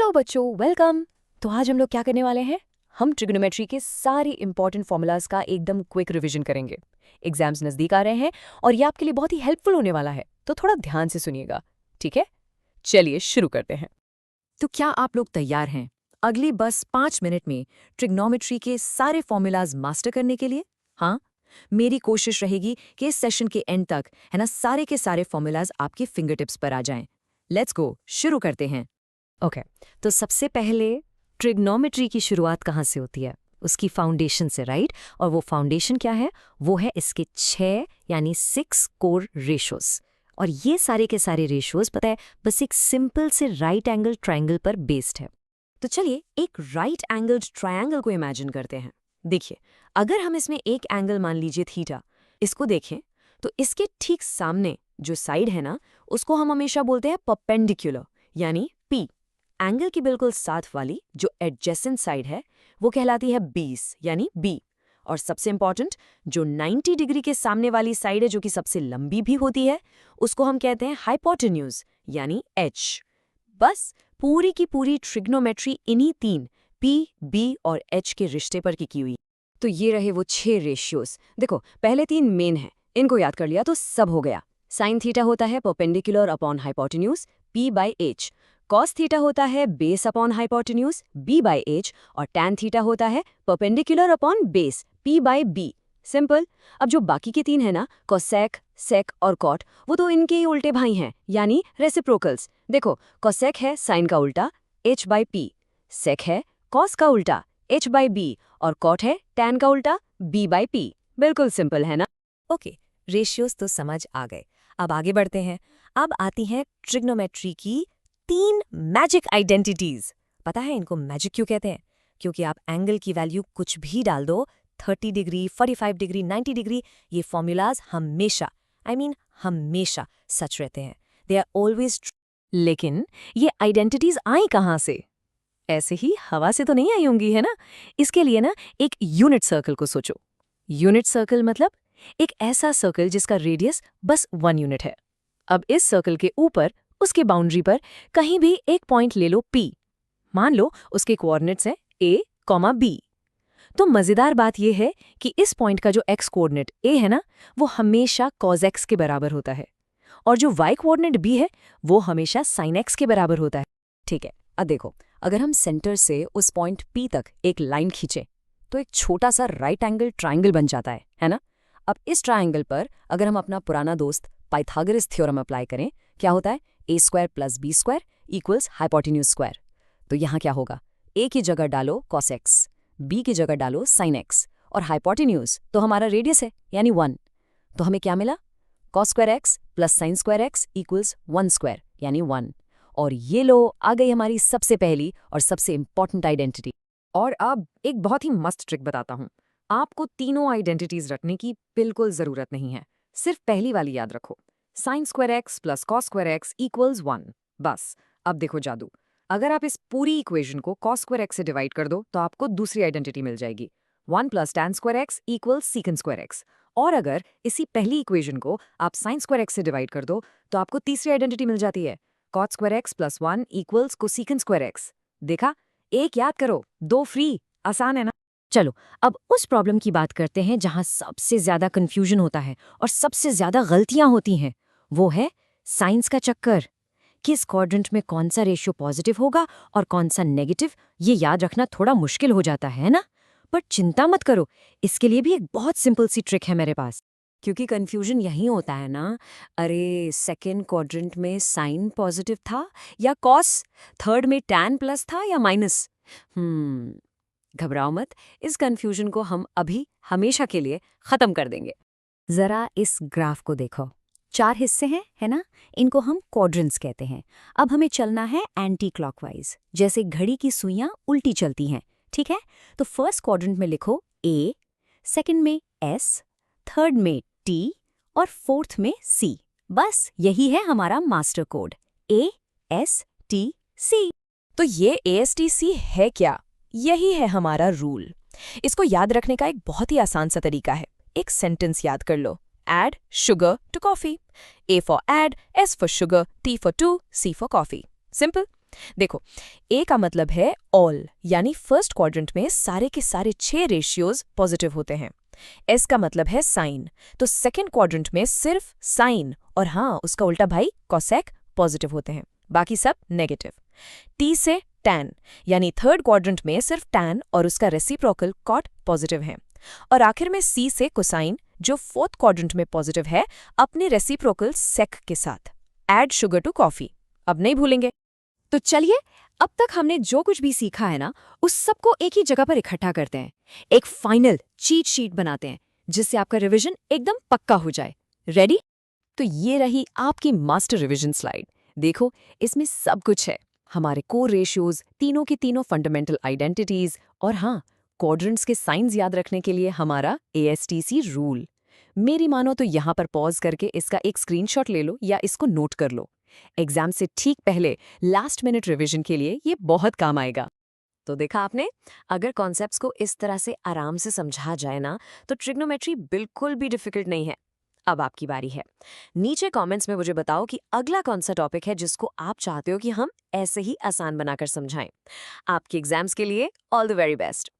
Hello बच्चों, welcome. तो आज हम लोग क्या करने वाले हैं? हम ट्रिग्नोमेट्री के सारे इंपॉर्टेंट फॉर्मूलाज का एकदम क्विक रिवीजन करेंगे। एग्जाम्स नजदीक आ रहे हैं और ये आपके लिए बहुत ही हेल्पफुल होने वाला है, तो थोड़ा ध्यान से सुनिएगा, ठीक है? चलिए शुरू करते हैं। तो क्या आप लोग तैयार हैं अगली बस 5 मिनट में ट्रिग्नोमेट्री के सारे फॉर्मूलाज मास्टर करने के लिए? हाँ, मेरी कोशिश रहेगी कि इस सेशन के एंड तक है ना सारे के सारे फॉर्मूलाज आपके फिंगर टिप्स पर आ जाएं। लेट्स गो, शुरू करते हैं। ओके, तो सबसे पहले ट्रिग्नोमेट्री की शुरुआत कहाँ से होती है? उसकी फाउंडेशन से, राइट? और वो फाउंडेशन क्या है? वो है इसके 6 यानी 6 कोर रेशोस। और ये सारे के सारे रेशोस पता है बस एक सिंपल से राइट एंगल ट्रायंगल पर बेस्ड है। तो चलिए एक राइट एंगल्ड ट्रायंगल को इमेजिन करते हैं। देखिए, अगर हम इसमें एक एंगल मान लीजिए थीटा, इसको देखें तो इसके ठीक सामने जो साइड है ना, उसको हम हमेशा बोलते हैं परपेंडिकुलर यानी पी। एंगल की बिल्कुल साथ वाली जो एडजेसेंट साइड है वो कहलाती है 20 यानी बी। और सबसे इंपॉर्टेंट, जो 90 डिग्री के सामने वाली साइड है जो कि सबसे लंबी भी होती है, उसको हम कहते हैं हाइपोटेन्यूज यानी एच। बस पूरी की पूरी ट्रिग्नोमेट्री इन्हीं 3 पी, बी और एच के रिश्ते पर की हुई। तो ये रहे वो 6 रेशियोज। देखो, पहले 3 मेन हैं, इनको याद कर लिया तो सब हो गया। साइन थीटा होता है perpendicular upon hypotenuse P by H, cos theta होता है base upon hypotenuse B by H, और टैन थीटा होता है perpendicular upon base P by B. Simple. अब जो बाकी के 3 है ना, कोसेक, सेक और कॉट, वो तो इनके ही उल्टे भाई हैं यानी रेसिप्रोकल्स। देखो, कोसेक है साइन का उल्टा h बाई पी, सेक है कॉस का उल्टा h बाई बी, और कॉट है टैन का उल्टा b बाई पी। बिल्कुल सिंपल है ना? ओके, रेशियोज तो समझ आ गए। अब आगे बढ़ते हैं। अब आती हैं ट्रिग्नोमेट्री की 3 मैजिक आइडेंटिटीज। पता है इनको मैजिक क्यों कहते हैं? क्योंकि आप एंगल की वैल्यू कुछ भी डाल दो, 30 डिग्री, 45 डिग्री, 90 डिग्री, ये फॉर्मूलाज हमेशा हमेशा सच रहते हैं। They are always. लेकिन ये आइडेंटिटीज आई कहाँ से? ऐसे ही हवा से तो नहीं आई होंगी, है ना? इसके लिए ना एक यूनिट सर्कल को सोचो। यूनिट सर्कल मतलब एक ऐसा सर्कल जिसका रेडियस बस 1 यूनिट है। अब इस सर्कल के ऊपर उसके बाउंड्री पर कहीं भी एक पॉइंट ले लो P। मान लो उसके कोऑर्डिनेट्स हैं A, B। तो मजेदार बात यह है कि इस पॉइंट का जो x कोऑर्डिनेट A है ना, वो हमेशा cos x के बराबर होता है, और जो y कोऑर्डिनेट B है वो हमेशा sin x के बराबर होता है। ठीक है, अब देखो, अगर हम सेंटर से उस पॉइंट P तक एक लाइन खींचें तो एक छोटा सा राइट एंगल ट्रायंगल बन जाता है ना? अब इस ट्रायंगल पर अगर हम अपना पुराना दोस्त पाइथागोरस थ्योरम अप्लाई करें, क्या होता है? a square plus B square equals hypotenuse square. तो यहाँ क्या होगा? a की जगह डालो cos x, b की जगह डालो sin x, और हाइपोटेन्यूज तो हमारा रेडियस है यानी 1। तो हमें क्या मिला? cos square x plus sine square x equals 1 square यानी 1। और ये लो, आ गई हमारी सबसे पहली और सबसे इंपॉर्टेंट आइडेंटिटी। और अब एक बहुत ही मस्त ट्रिक बताता हूँ। आपको तीनों आइडेंटिटीज रखने की बिल्कुल जरूरत नहीं है, सिर्फ पहली वाली याद रखो। Sign square x plus cos square x equals 1। बस, अब देखो जादू। अगर आप इस पूरी इक्वेशन को कॉस स्क्वायर एक्स से डिवाइड कर दो तो आपको दूसरी आइडेंटिटी मिल जाएगी, 1 plus tan square x equals secant square x. और अगर इसी पहली इक्वेशन को आप साइन स्क्वायर एक्स से डिवाइड कर दो तो आपको तीसरी आइडेंटिटी मिल जाती है, cot square x plus 1 equals cosecant square x. देखा, एक याद करो, 2 फ्री। आसान है ना? चलो अब उस प्रॉब्लम की बात करते हैं जहां सबसे ज्यादा कंफ्यूजन होता है और सबसे ज्यादा गलतियां होती हैं। वो है साइंस का चक्कर। किस क्वाड्रेंट में कौन सा रेशियो पॉजिटिव होगा और कौन सा नेगेटिव, ये याद रखना थोड़ा मुश्किल हो जाता है ना? पर चिंता मत करो, इसके लिए भी एक बहुत सिंपल सी ट्रिक है मेरे पास। क्योंकि कंफ्यूजन यहीं होता है ना, अरे सेकेंड क्वाड्रेंट में साइन पॉजिटिव था या कॉस, थर्ड में टैन प्लस था या माइनस। घबराओ मत, इस कंफ्यूजन को हम अभी हमेशा के लिए खत्म कर देंगे। जरा इस ग्राफ को देखो, 4 हिस्से हैं, है ना? इनको हम क्वाड्रेंट्स कहते हैं। अब हमें चलना है एंटी क्लॉकवाइज, जैसे घड़ी की सुइयां उल्टी चलती हैं, ठीक है? तो फर्स्ट क्वाड्रेंट में लिखो A, सेकंड में S, थर्ड में T और फोर्थ में C। बस यही है हमारा मास्टर कोड, ASTC। तो ये ASTC है क्या? यही है हमारा रूल। इसको याद रखने का एक बहुत ही आसान सा तरीका है। एक सेंटेंस याद कर लो, add sugar to coffee. A for add, S for sugar, T for 2, C for coffee. Simple. देखो, ए का मतलब है ऑल, यानी फर्स्ट क्वाड्रेंट में सारे के सारे 6 रेशियोज पॉजिटिव होते हैं। एस का मतलब है साइन, तो सेकंड क्वाड्रेंट में सिर्फ साइन और हाँ उसका उल्टा भाई कॉसेक पॉजिटिव होते हैं, बाकी सब नेगेटिव। टी से टैन, यानी थर्ड क्वाड्रेंट में सिर्फ टैन और उसका रेसिप्रोकल कॉट पॉजिटिव है। और आखिर में सी से कोसाइन, जो फोर्थ क्वाड्रेंट में पॉजिटिव है अपने रेसिप्रोकल सेक के साथ। ऐड शुगर टू कॉफी, अब नहीं भूलेंगे। तो चलिए, अब तक हमने जो कुछ भी सीखा है ना, उस सबको एक ही जगह पर इकट्ठा करते हैं, एक फाइनल चीट शीट बनाते हैं जिससे आपका रिवीजन एकदम पक्का हो जाए। रेडी? तो ये रही आपकी मास्टर रिवीजन स्लाइड। देखो, इसमें सब कुछ है, हमारे कोर रेशियोज, तीनों के तीनों फंडामेंटल आइडेंटिटीज, और हाँ, क्वाड्रेंट्स के साइंस याद रखने के लिए हमारा ASTC रूल। मेरी मानो तो यहाँ पर पॉज करके इसका एक स्क्रीनशॉट ले लो या इसको नोट कर लो। एग्जाम से ठीक पहले लास्ट मिनट रिवीजन के लिए ये बहुत काम आएगा। तो देखा आपने, अगर कॉन्सेप्ट्स को इस तरह से आराम से समझा जाए ना, तो ट्रिग्नोमेट्री बिल्कुल भी डिफिकल्ट नहीं है। अब आपकी बारी है। नीचे कमेंट्स में मुझे बताओ कि अगला कौन सा टॉपिक है जिसको आप चाहते हो कि हम ऐसे ही आसान बनाकर समझाएं। आपके एग्जाम्स के लिए ऑल द वेरी बेस्ट।